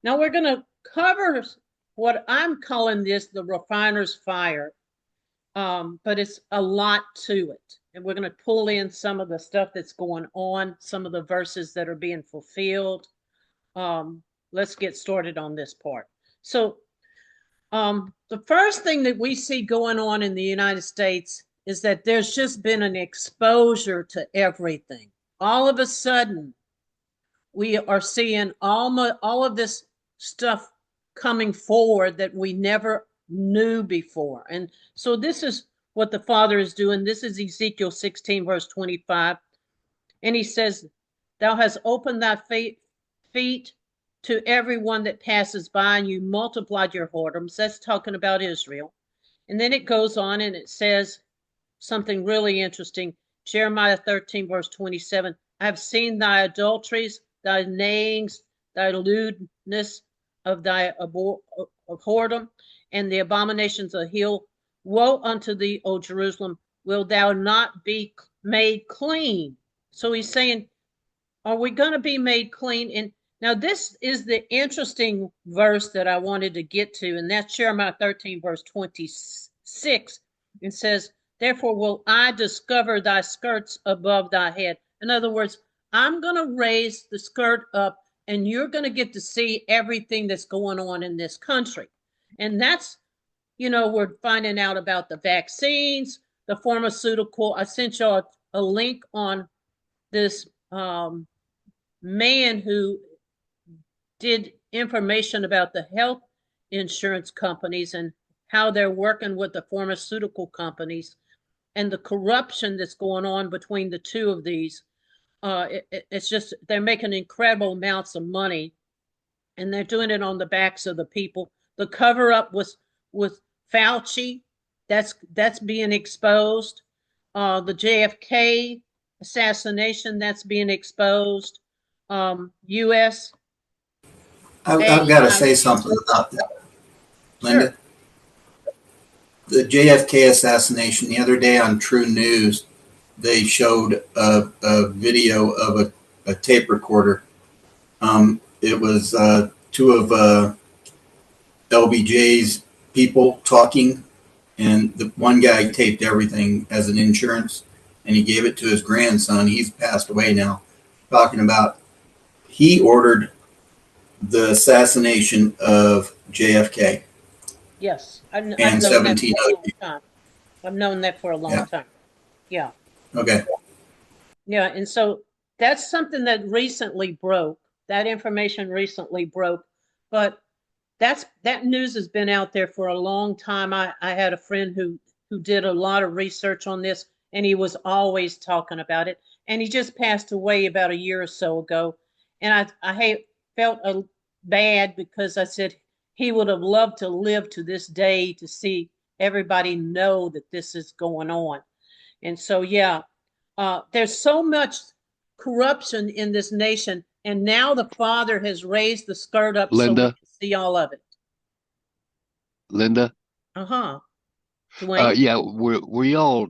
Now we're going to cover what I'm calling this the refiner's fire, but it's a lot to it. And we're going to pull in some of the stuff that's going on, some of the verses that are being fulfilled. Um, let's get started on this part. So, the first thing that we see going on in the United States is that there's just been an exposure to everything. All of a sudden, we are seeing all of this stuff coming forward that we never knew before. And so this is what the Father is doing. This is Ezekiel 16, verse 25. And he says, Thou hast opened thy feet to everyone that passes by, and you multiplied your whoredoms. That's talking about Israel. And then it goes on and it says something really interesting. Jeremiah 13, verse 27. I have seen thy adulteries, thy nayings, thy lewdness of thy whoredom, and the abominations of Hill. Woe unto thee, O Jerusalem! Will thou not be made clean? So he's saying, are we going to be made clean? And now this is the interesting verse that I wanted to get to, and that's Jeremiah 13, verse 26. It says, Therefore will I discover thy skirts above thy head. In other words, I'm going to raise the skirt up, and you're going to get to see everything that's going on in this country. And that's, we're finding out about the vaccines, the pharmaceutical. I sent you a link on this man who did information about the health insurance companies and how they're working with the pharmaceutical companies and the corruption that's going on between the two of these. It's just they're making incredible amounts of money, and they're doing it on the backs of the people. The cover up with Fauci, that's being exposed. The JFK assassination, that's being exposed. U.S. I've got to say AIG. something about that, Sure. Linda. The JFK assassination the other day on True News, they showed a video of a tape recorder. It was two of LBJ's people talking, and the one guy taped everything as an insurance, and he gave it to his grandson. He's passed away now. Talking about he ordered the assassination of JFK Yes. I've and known that 17 for a other long people. time. I've known that for a long Yeah. time. Yeah. Okay. Yeah. And so that's something that recently broke. That information recently broke. But that news has been out there for a long time. I had a friend who did a lot of research on this, and he was always talking about it. And he just passed away about a year or so ago. And felt bad because I said he would have loved to live to this day to see everybody know that this is going on. And so, yeah, there's so much corruption in this nation, and now the Father has raised the skirt up so we Linda, can see all of it. Linda. Uh-huh. Dwayne? Yeah, were y'all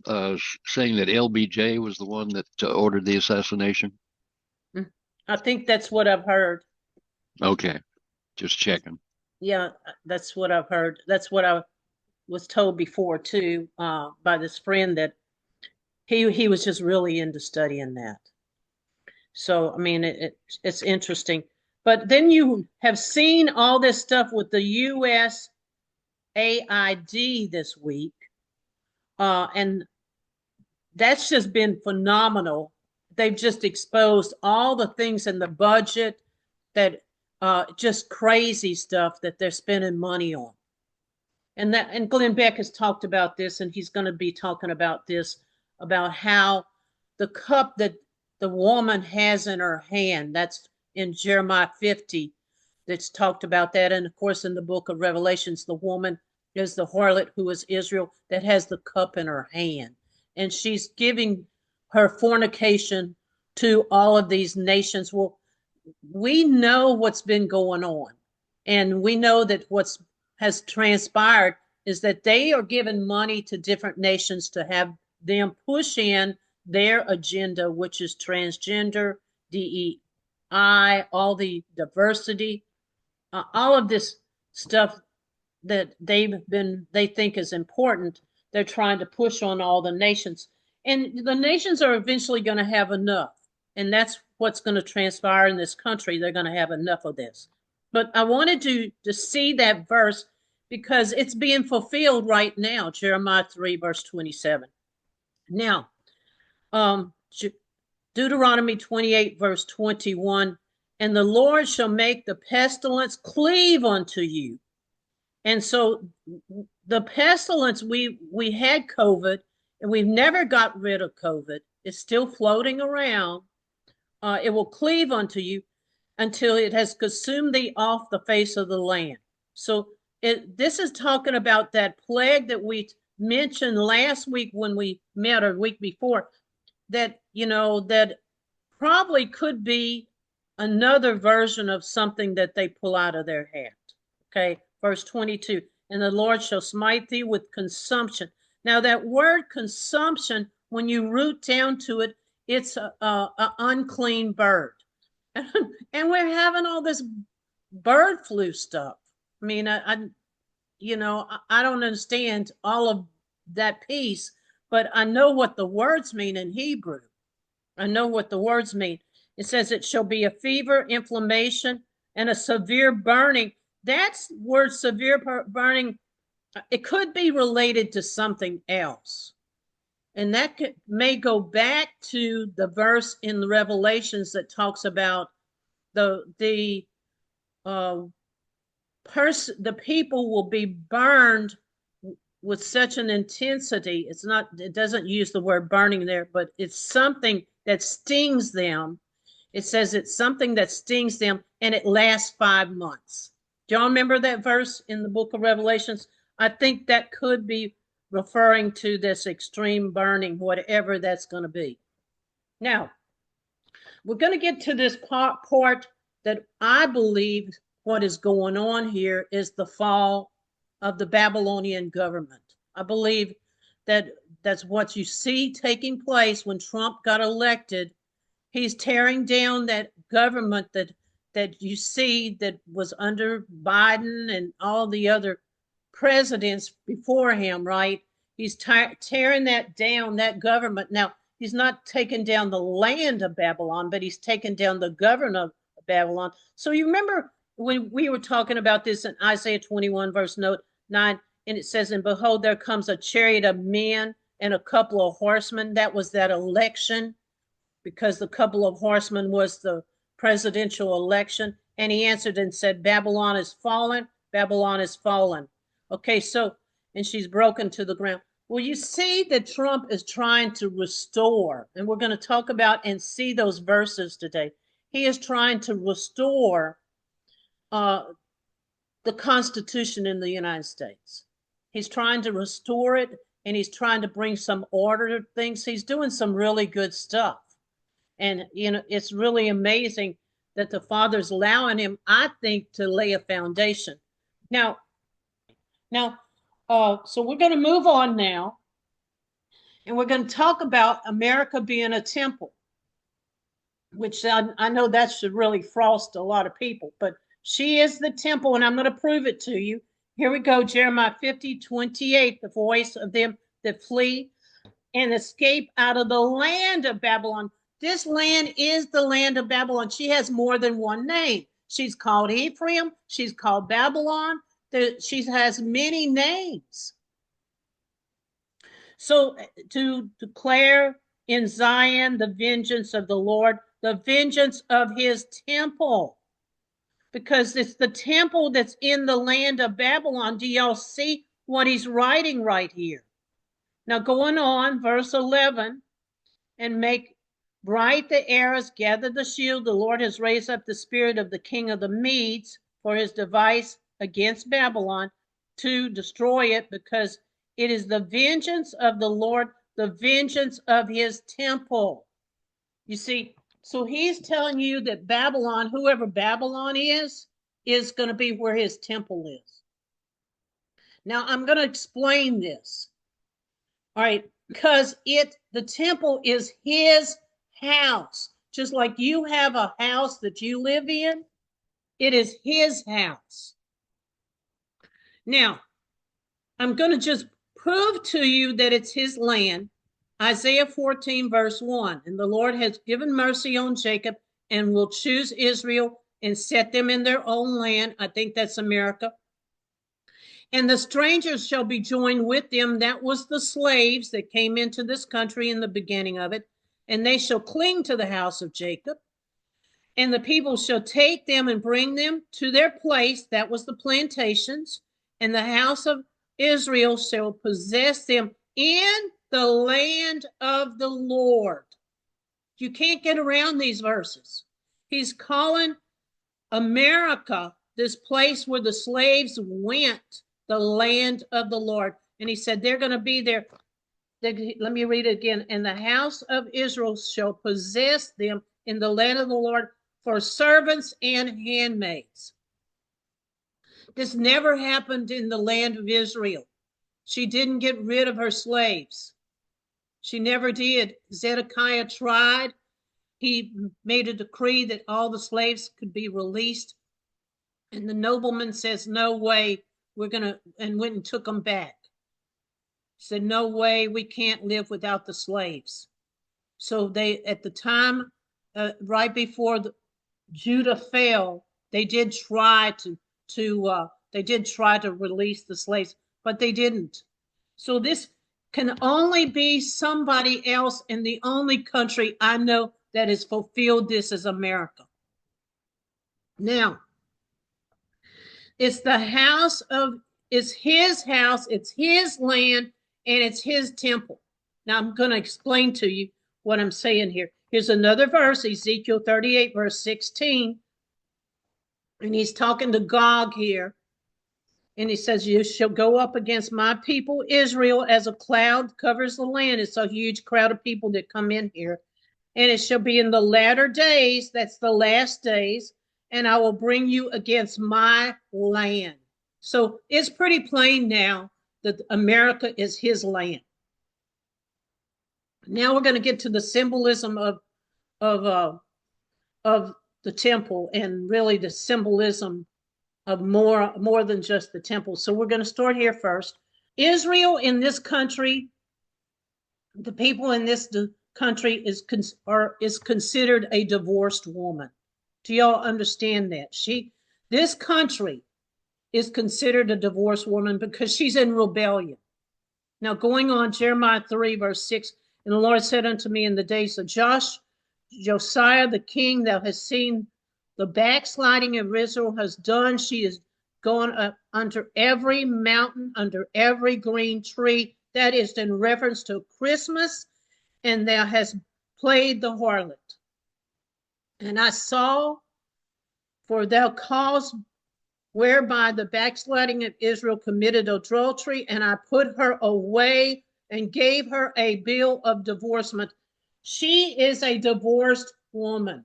saying that LBJ was the one that ordered the assassination? Mm, I think that's what I've heard. Okay, just checking. Yeah, that's what I've heard. That's what I was told before too, by this friend that he was just really into studying that. So I mean, it's interesting. But then you have seen all this stuff with the U.S. AID this week, and that's just been phenomenal. They've just exposed all the things in the budget that just crazy stuff that they're spending money on. And Glenn Beck has talked about this, and he's going to be talking about this about how the cup that the woman has in her hand, that's in Jeremiah 50, that's talked about that. And of course, in the book of Revelations, the woman is the harlot who is Israel that has the cup in her hand. And she's giving her fornication to all of these nations. Well, we know what's been going on. And we know that what's has transpired is that they are giving money to different nations to have them push in their agenda, which is transgender, DEI, all the diversity. all of this stuff that they think is important, they're trying to push on all the nations. And the nations are eventually going to have enough. And that's what's going to transpire in this country. They're going to have enough of this. But I wanted to see that verse because it's being fulfilled right now, Jeremiah 3, verse 27. Now, Deuteronomy 28, verse 21, and the Lord shall make the pestilence cleave unto you. And so the pestilence, we had COVID, and we've never got rid of COVID. It's still floating around. It will cleave unto you until it has consumed thee off the face of the land. So this is talking about that plague that we mentioned last week when we met, or week before, that, that probably could be another version of something that they pull out of their hat. Okay, verse 22, and the Lord shall smite thee with consumption. Now that word consumption, when you root down to it, it's a unclean bird. And we're having all this bird flu stuff. I mean, I don't understand all of that piece, but I know what the words mean in Hebrew. I know what the words mean. It says it shall be a fever, inflammation, and a severe burning. That's word severe burning. It could be related to something else. And that may go back to the verse in the Revelations that talks about the people will be burned with such an intensity. It doesn't use the word burning there, but it's something that stings them. It says it's something that stings them, and it lasts 5 months. Do y'all remember that verse in the book of Revelations? I think that could be referring to this extreme burning, whatever that's going to be. Now, we're going to get to this part that I believe what is going on here is the fall of the Babylonian government. I believe that that's what you see taking place when Trump got elected. He's tearing down that government that you see that was under Biden and all the other presidents before him, right? He's tearing that down, that government. Now, he's not taking down the land of Babylon, but he's taking down the governor of Babylon. So you remember when we were talking about this in Isaiah 21, verse 9, and it says, and behold, there comes a chariot of men and a couple of horsemen. That was that election, because the couple of horsemen was the presidential election. And he answered and said, Babylon is fallen, Babylon is fallen. Okay, so, and she's broken to the ground. Well, you see that Trump is trying to restore, and we're going to talk about and see those verses today. He is trying to restore the Constitution in the United States. He's trying to restore it, and he's trying to bring some order to things. He's doing some really good stuff. And, it's really amazing that the Father's allowing him, I think, to lay a foundation. Now, so we're going to move on now, and we're going to talk about America being a temple, which I know that should really frost a lot of people, but she is the temple, and I'm going to prove it to you. Here we go, Jeremiah 50:28, the voice of them that flee and escape out of the land of Babylon. This land is the land of Babylon. She has more than one name. She's called Ephraim. She's called Babylon. She has many names. So to declare in Zion the vengeance of the Lord, the vengeance of his temple, because it's the temple that's in the land of Babylon. Do y'all see what he's writing right here? Now going on, verse 11, and make bright the arrows, gather the shield. The Lord has raised up the spirit of the king of the Medes for his device against Babylon to destroy it, because it is the vengeance of the Lord, the vengeance of his temple. You see, so he's telling you that Babylon, whoever Babylon is going to be where his temple is. Now I'm going to explain this. All right, because the temple is his house. Just like you have a house that you live in, It is his house. Now, I'm going to just prove to you that it's his land. Isaiah 14, verse 1. And the Lord has given mercy on Jacob and will choose Israel and set them in their own land. I think that's America. And the strangers shall be joined with them. That was the slaves that came into this country in the beginning of it. And they shall cling to the house of Jacob. And the people shall take them and bring them to their place. That was the plantations. And the house of Israel shall possess them in the land of the Lord. You can't get around these verses. He's calling America, this place where the slaves went, the land of the Lord. And he said they're going to be there. Let me read it again. And the house of Israel shall possess them in the land of the Lord for servants and handmaids. This never happened in the land of Israel. She didn't get rid of her slaves. She never did. Zedekiah tried. He made a decree that all the slaves could be released. And the nobleman says, no way, we're going to, and went and took them back. He said, no way, we can't live without the slaves. So they, at the time, right before Judah fell, they did try to release the slaves, but they didn't. So this can only be somebody else, in the only country I know that has fulfilled this is America. Now, it's the house of, it's his house, it's his land, and it's his temple. Now I'm going to explain to you what I'm saying here. Here's another verse, Ezekiel 38, verse 16. And he's talking to Gog here. And he says, you shall go up against my people Israel as a cloud covers the land. It's a huge crowd of people that come in here. And it shall be in the latter days, that's the last days, and I will bring you against my land. So it's pretty plain now that America is his land. Now we're going to get to the symbolism of the temple, and really the symbolism of more than just the temple. So we're going to start here first. Israel in this country, the people in this country is considered a divorced woman. Do y'all understand that? This country is considered a divorced woman because she's in rebellion. Now going on, Jeremiah 3, verse 6, and the Lord said unto me in the days of Josiah the king, thou hast seen the backsliding of Israel has done. She is gone up under every mountain, under every green tree. That is in reference to Christmas. And thou hast played the harlot. And I saw, for thou caused whereby the backsliding of Israel committed adultery, and I put her away and gave her a bill of divorcement. She is a divorced woman.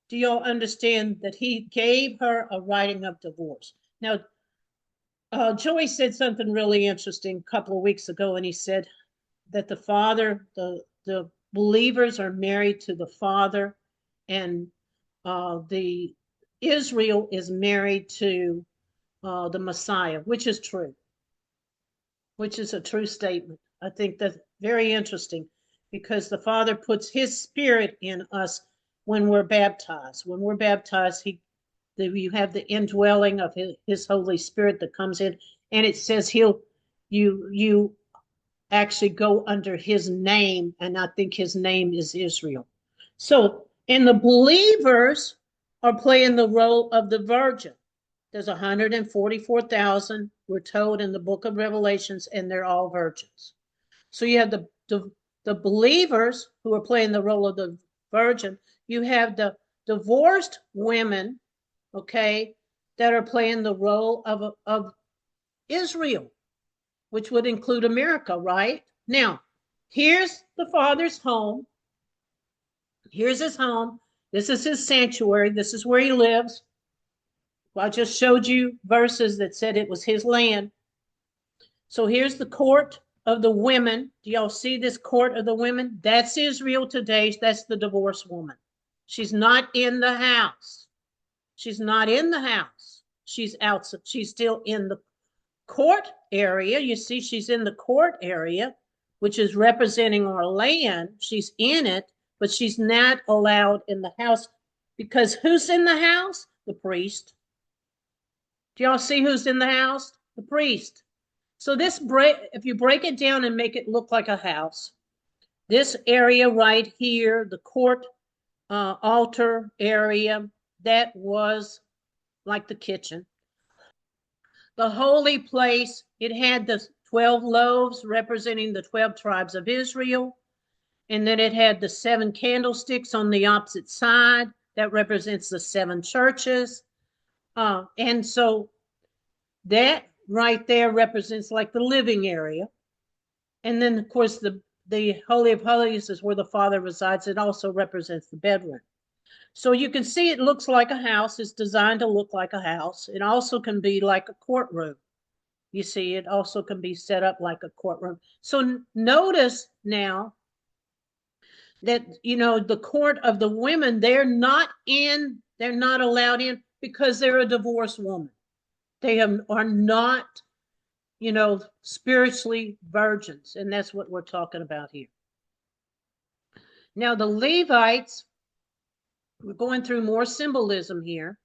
Do y'all understand that he gave her a writing of divorce? Now, Joey said something really interesting a couple of weeks ago, and he said that the father, the believers are married to the father, and the Israel is married to the Messiah, which is true, which is a true statement. I think that's very interesting because the Father puts his spirit in us when we're baptized. When we're baptized, you have the indwelling of his Holy Spirit that comes in, and it says you actually go under his name, and I think his name is Israel. So, and the believers are playing the role of the virgin. There's 144,000, we're told in the book of Revelations, and they're all virgins. So you have the believers who are playing the role of the virgin. You have the divorced women, okay, that are playing the role of Israel, which would include America, right? Now, here's the Father's home. Here's his home. This is his sanctuary. This is where he lives. Well, I just showed you verses that said it was his land. So here's the court of the women. Do y'all see this court of the women? That's Israel today. That's the divorced woman. She's not in the house. She's not in the house. She's outside. She's still in the court area. You see, she's in the court area, which is representing our land. She's in it, but she's not allowed in the house because who's in the house? The priest. Do y'all see who's in the house? The priest. So this if you break it down and make it look like a house, this area right here, the court altar area, that was like the kitchen. The holy place, it had the 12 loaves representing the 12 tribes of Israel. And then it had the 7 candlesticks on the opposite side. That represents the 7 churches. And so that right there represents like the living area. And then, of course, the Holy of Holies is where the Father resides. It also represents the bedroom. So you can see it looks like a house. It's designed to look like a house. It also can be like a courtroom. You see, it also can be set up like a courtroom. So notice now that, you know, the court of the women, they're not allowed in because they're a divorced woman. They are not, you know, spiritually virgins. And that's what we're talking about here. Now, the Levites, we're going through more symbolism here.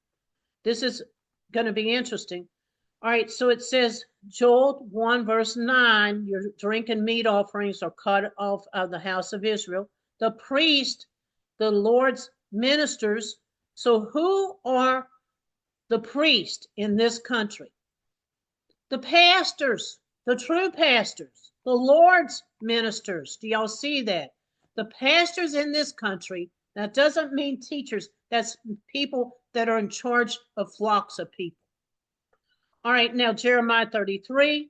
This is going to be interesting. All right, so it says, Joel 1 verse 9, your drink and meat offerings are cut off of the house of Israel. The priest, the Lord's ministers. So who are the priests in this country? The pastors, the true pastors, the Lord's ministers. Do y'all see that? The pastors in this country, that doesn't mean teachers. That's people that are in charge of flocks of people. All right, now Jeremiah 33,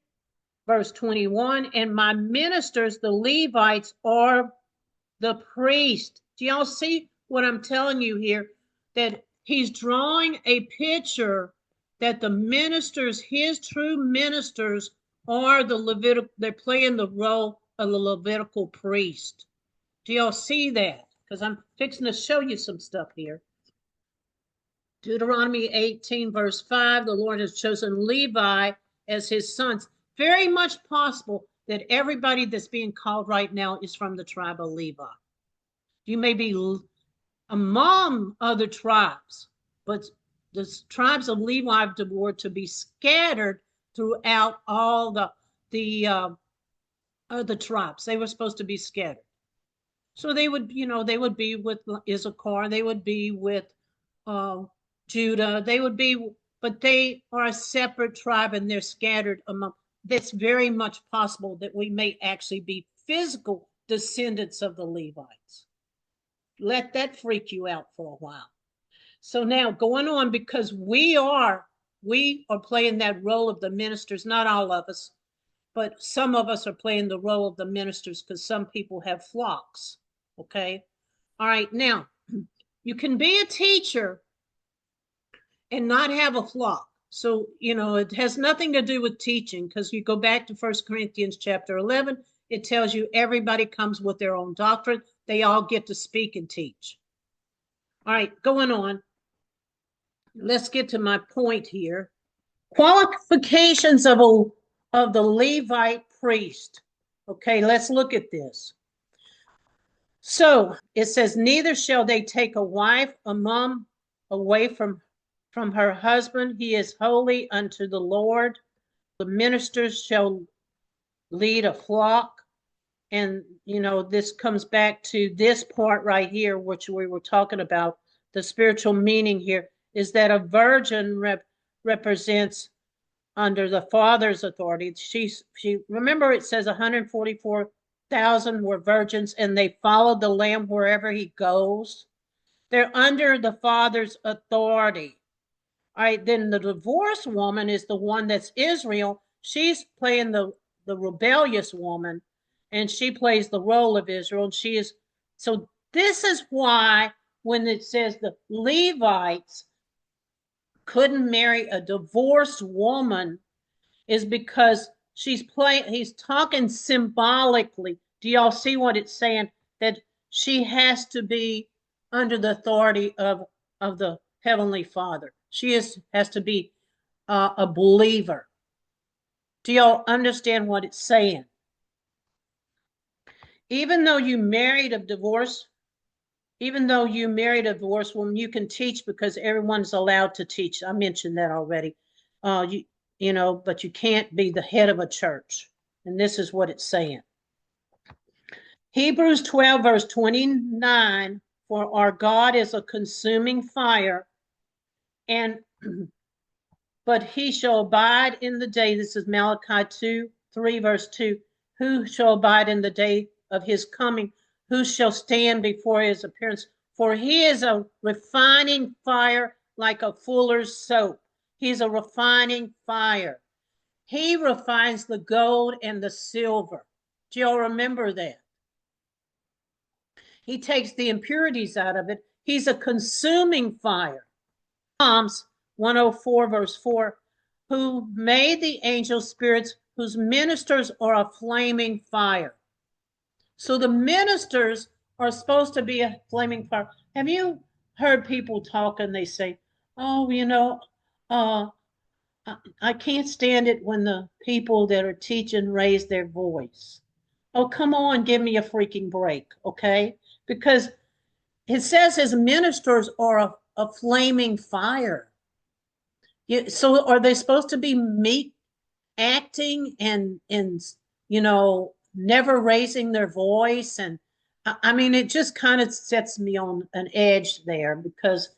verse 21, and my ministers, the Levites, are the priest. Do y'all see what I'm telling you here? That he's drawing a picture that the ministers, his true ministers, are the Levitical, they're playing the role of the Levitical priest. Do y'all see that? Because I'm fixing to show you some stuff here. Deuteronomy 18, verse 5, the Lord has chosen Levi as his sons. Very much possible that everybody that's being called right now is from the tribe of Levi. You may be among other tribes, but the tribes of Levi were to be scattered throughout all the other tribes. They were supposed to be scattered. So they would, you know, they would be with Issachar, they would be with Judah, they would be, but they are a separate tribe and they're scattered among. That's very much possible that we may actually be physical descendants of the Levites. Let that freak you out for a while. So now going on, because we are playing that role of the ministers, not all of us, but some of us are playing the role of the ministers because some people have flocks. Okay. All right. Now you can be a teacher and not have a flock. So, you know, it has nothing to do with teaching because you go back to 1 Corinthians chapter 11, it tells you everybody comes with their own doctrine. They all get to speak and teach. All right, going on. Let's get to my point here. Qualifications of the Levite priest. Okay, let's look at this. So it says, neither shall they take a wife, a mom away from her husband. He is holy unto the Lord. The ministers shall lead a flock. And, you know, this comes back to this part right here, which we were talking about. The spiritual meaning here is that a virgin represents under the Father's authority. She remember it says 144,000 were virgins and they followed the Lamb wherever he goes. They're under the Father's authority. All right, then the divorced woman is the one that's Israel. She's playing the rebellious woman, and she plays the role of Israel. And she is, so this is why when it says the Levites couldn't marry a divorced woman is because he's talking symbolically. Do y'all see what it's saying? That she has to be under the authority of the Heavenly Father. She has to be a believer. Do y'all understand what it's saying? Even though you married a divorce, woman, you can teach because everyone's allowed to teach. I mentioned that already. But you can't be the head of a church. And this is what it's saying. Hebrews 12, verse 29, for our God is a consuming fire, but he shall abide in the day. This is Malachi 3, verse 2. Who shall abide in the day of his coming? Who shall stand before his appearance? For he is a refining fire like a fuller's soap. He's a refining fire. He refines the gold and the silver. Do y'all remember that? He takes the impurities out of it. He's a consuming fire. Psalms 104, verse 4, who made the angel spirits whose ministers are a flaming fire. So the ministers are supposed to be a flaming fire. Have you heard people talk and they say, oh, I can't stand it when the people that are teaching raise their voice. Oh, come on, give me a freaking break, okay? Because it says his ministers are a flaming fire. So are they supposed to be meek acting and never raising their voice? And I mean, it just kind of sets me on an edge there, because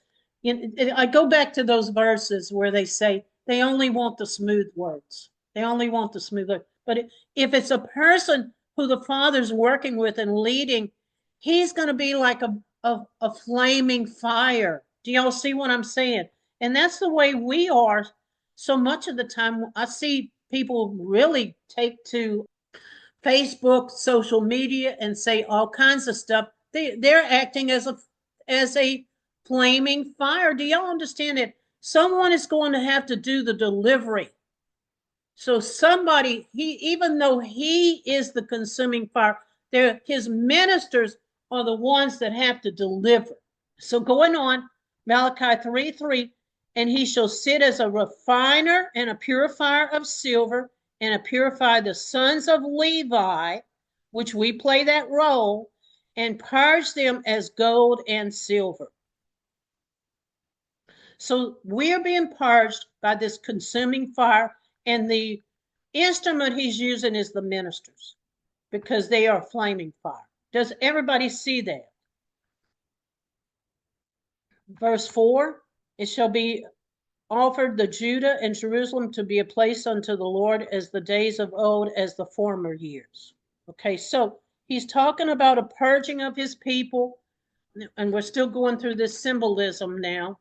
I go back to those verses where they say they only want the smooth words. They only want the smooth words. But if it's a person who the Father's working with and leading, he's going to be like a flaming fire. Do y'all see what I'm saying? And that's the way we are so much of the time. I see people really take to Facebook, social media, and say all kinds of stuff. They're acting as a flaming fire. Do y'all understand it? Someone is going to have to do the delivery. So somebody, even though he is the consuming fire, his ministers are the ones that have to deliver. So going on, Malachi 3:3, and he shall sit as a refiner and a purifier of silver, and a purify the sons of Levi, which we play that role, and purge them as gold and silver. So we're being purged by this consuming fire, and the instrument he's using is the ministers, because they are flaming fire. Does everybody see that? Verse 4, it shall be offered the Judah and Jerusalem to be a place unto the Lord as the days of old, as the former years. Okay, so he's talking about a purging of his people, and we're still going through this symbolism now.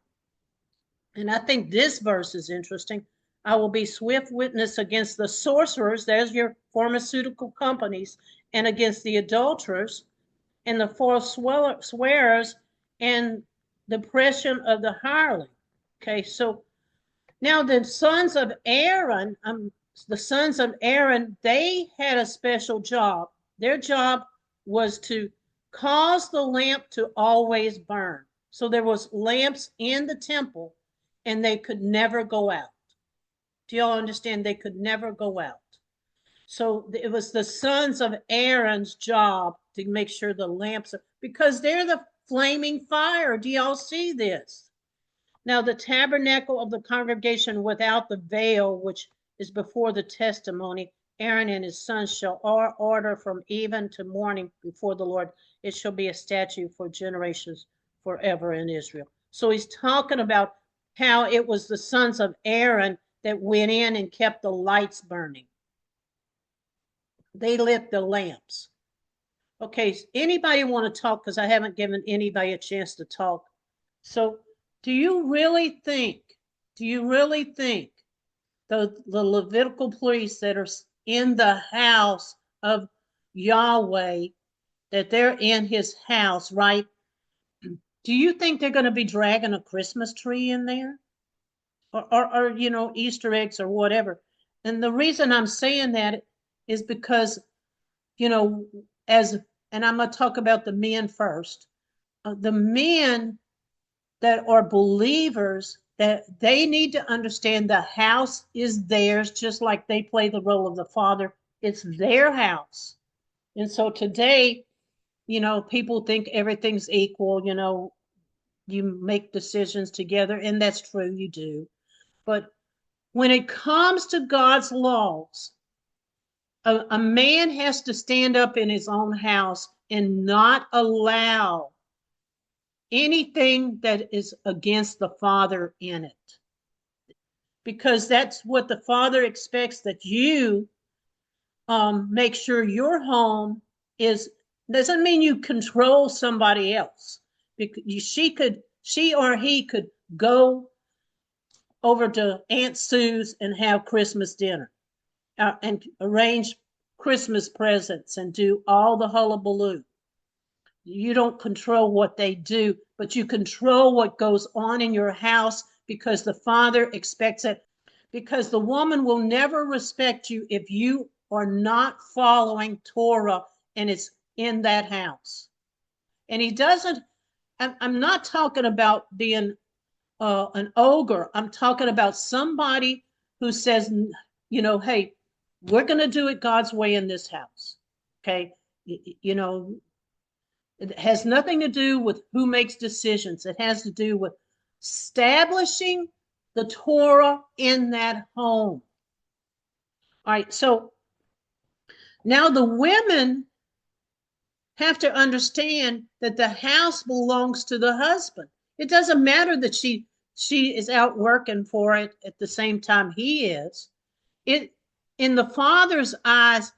And I think this verse is interesting. I will be swift witness against the sorcerers, there's your pharmaceutical companies, and against the adulterers and the false swearers and the oppression of the hireling. Okay, so now the sons of Aaron, they had a special job. Their job was to cause the lamp to always burn. So there was lamps in the temple, and they could never go out. Do y'all understand? They could never go out. So it was the sons of Aaron's job to make sure the lamps because they're the flaming fire. Do y'all see this? Now the tabernacle of the congregation without the veil, which is before the testimony, Aaron and his sons shall order from even to morning before the Lord. It shall be a statute for generations forever in Israel. So he's talking about how it was the sons of Aaron that went in and kept the lights burning. They lit the lamps. Okay, anybody want to talk? Because I haven't given anybody a chance to talk. So do you really think the Levitical priests that are in the house of Yahweh, that they're in his house, right? Do you think they're going to be dragging a Christmas tree in there? Or Easter eggs or whatever? And the reason I'm saying that is because, and I'm going to talk about the men first. The men that are believers, that they need to understand the house is theirs, just like they play the role of the father. It's their house. And so today, people think everything's equal, you make decisions together, and that's true, you do. But when it comes to God's laws, a man has to stand up in his own house and not allow anything that is against the father in it. Because that's what the father expects, that you make sure your home is, doesn't mean you control somebody else. Because she or he could go over to Aunt Sue's and have Christmas dinner and arrange Christmas presents and do all the hullabaloo. You don't control what they do, but you control what goes on in your house, because the father expects it. Because the woman will never respect you if you are not following Torah and it's in that house. And he doesn't, I'm not talking about being an ogre. I'm talking about somebody who says, hey, we're going to do it God's way in this house. Okay. It has nothing to do with who makes decisions. It has to do with establishing the Torah in that home. All right. So now the women have to understand that the house belongs to the husband. It doesn't matter that she is out working for it at the same time he is. In the father's eyes,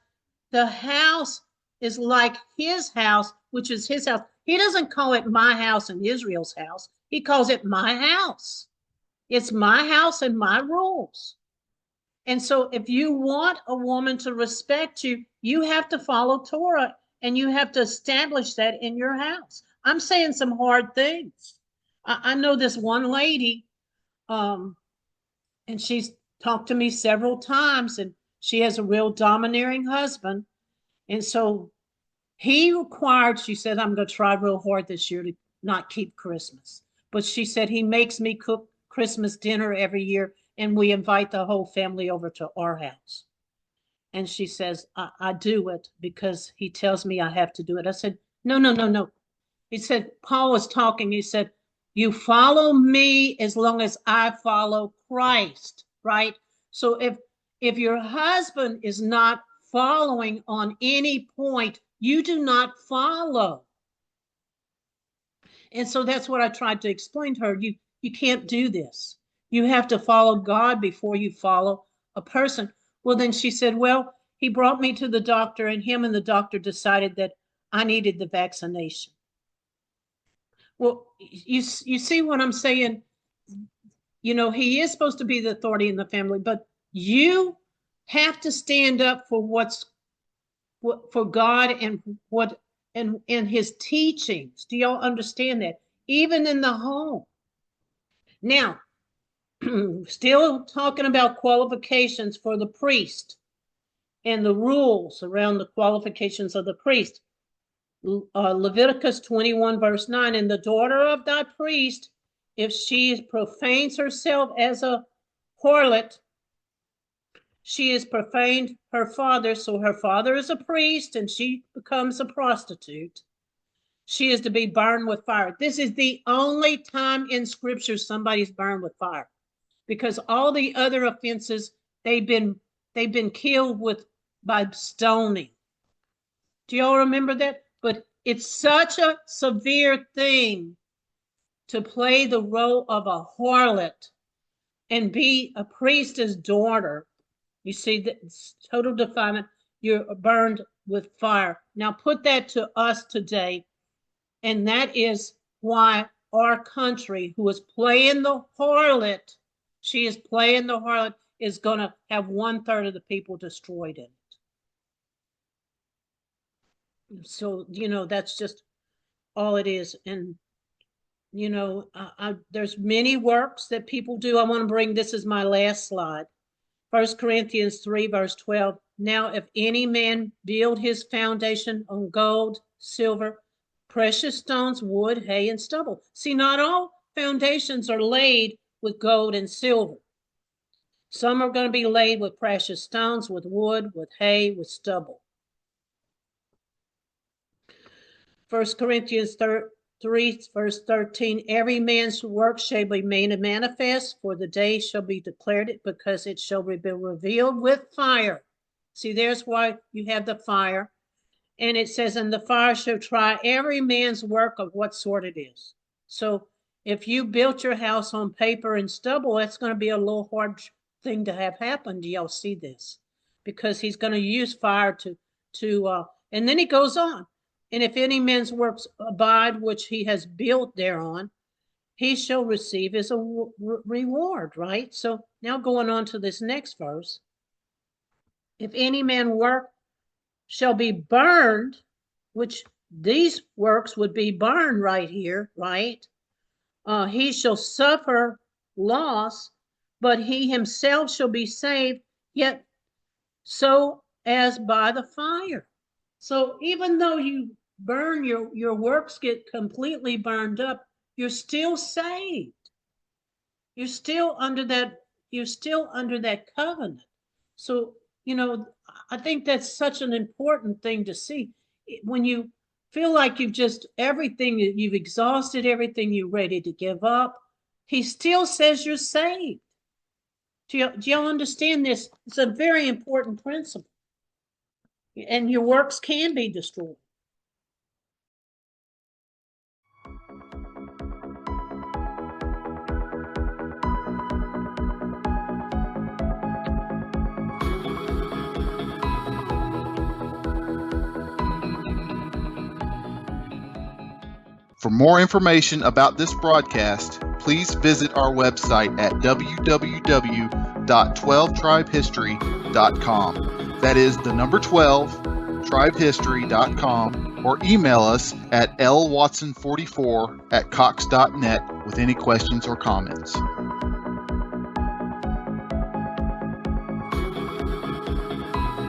the house is like his house, which is his house. He doesn't call it my house and Israel's house. He calls it my house. It's my house and my rules. And so if you want a woman to respect you, you have to follow Torah, and you have to establish that in your house. I'm saying some hard things. I know this one lady, and she's talked to me several times, and she has a real domineering husband. And so he required, she said, I'm going to try real hard this year to not keep Christmas. But she said, he makes me cook Christmas dinner every year, and we invite the whole family over to our house. And she says, I do it because he tells me I have to do it. I said, no. He said, Paul was talking. He said, you follow me as long as I follow Christ, right? So if your husband is not following on any point, you do not follow. And so that's what I tried to explain to her. You can't do this. You have to follow God before you follow a person. Well, then she said, well, he brought me to the doctor, and him and the doctor decided that I needed the vaccination. Well, you see what I'm saying? He is supposed to be the authority in the family, but you have to stand up for for God and his teachings. Do y'all understand that? Even in the home. Now, still talking about qualifications for the priest and the rules around the qualifications of the priest. Leviticus 21 verse 9, and the daughter of thy priest, if she profanes herself as a harlot, she is profaned her father. So her father is a priest and she becomes a prostitute. She is to be burned with fire. This is the only time in scripture somebody's burned with fire, because all the other offenses, they've been killed by stoning. Do y'all remember that? But it's such a severe thing to play the role of a harlot and be a priest's daughter. You see, that's total defilement. You're burned with fire. Now put that to us today. And that is why our country, who is playing the harlot, she is playing the harlot, is going to have 1/3 of the people destroyed in it. So, that's just all it is. And, there's many works that people do. I want to bring, this is my last slide. 1 Corinthians 3 verse 12. Now, if any man build his foundation on gold, silver, precious stones, wood, hay, and stubble. See, not all foundations are laid with gold and silver. Some are going to be laid with precious stones, with wood, with hay, with stubble. 1 Corinthians 3, verse 13, every man's work shall be made manifest, for the day shall be declared it, because it shall be revealed with fire. See, there's why you have the fire. And it says, and the fire shall try every man's work of what sort it is. So if you built your house on paper and stubble, that's going to be a little hard thing to have happen. Do y'all see this? Because he's going to use fire and then he goes on. And if any man's works abide, which he has built thereon, he shall receive his reward, right? So now going on to this next verse. If any man work shall be burned, which these works would be burned right here, right? He shall suffer loss, but he himself shall be saved, yet so as by the fire. So even though you burn, your works get completely burned up, you're still saved. You're still under that covenant. So, I think that's such an important thing to see. When you feel like you've exhausted everything, you're ready to give up, he still says you're saved. Do y'all understand this? It's a very important principle. And your works can be destroyed. For more information about this broadcast, please visit our website at www.12tribehistory.com. That is the number 12, tribehistory.com, or email us at lwatson44@cox.net with any questions or comments.